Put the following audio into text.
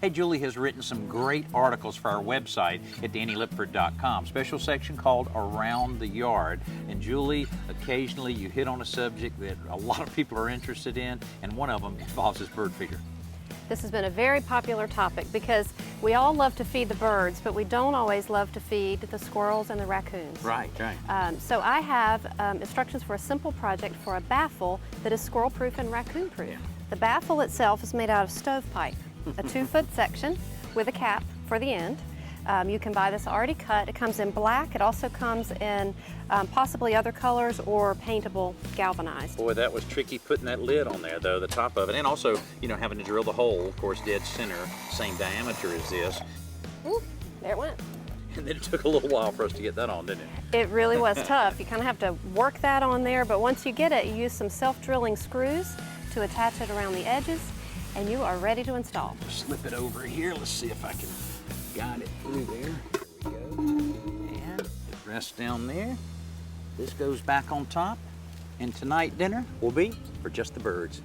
Hey, Julie has written some great articles for our website at DannyLipford.com. Special section called Around the Yard. And Julie, occasionally you hit on a subject that a lot of people are interested in, and one of them involves this bird feeder. This has been a very popular topic because we all love to feed the birds, but we don't always love to feed the squirrels and the raccoons. Right. So I have instructions for a simple project for a baffle that is squirrel-proof and raccoon-proof. Yeah. The baffle itself is made out of stovepipe, a 2-foot section with a cap for the end. You can buy this already cut. It comes in black. It also comes in possibly other colors or paintable galvanized. Boy, that was tricky putting that lid on there, though, the top of it. And also, you know, having to drill the hole, of course, dead center, same diameter as this. Ooh, there it went. And then it took a little while for us to get that on, didn't it? It really was tough. You kind of have to work that on there, but once you get it, you use some self-drilling screws to attach it around the edges, and you are ready to install. Slip it over here. Let's see if I can guide it through there. There we go. And it rests down there. This goes back on top. And tonight dinner will be for just the birds.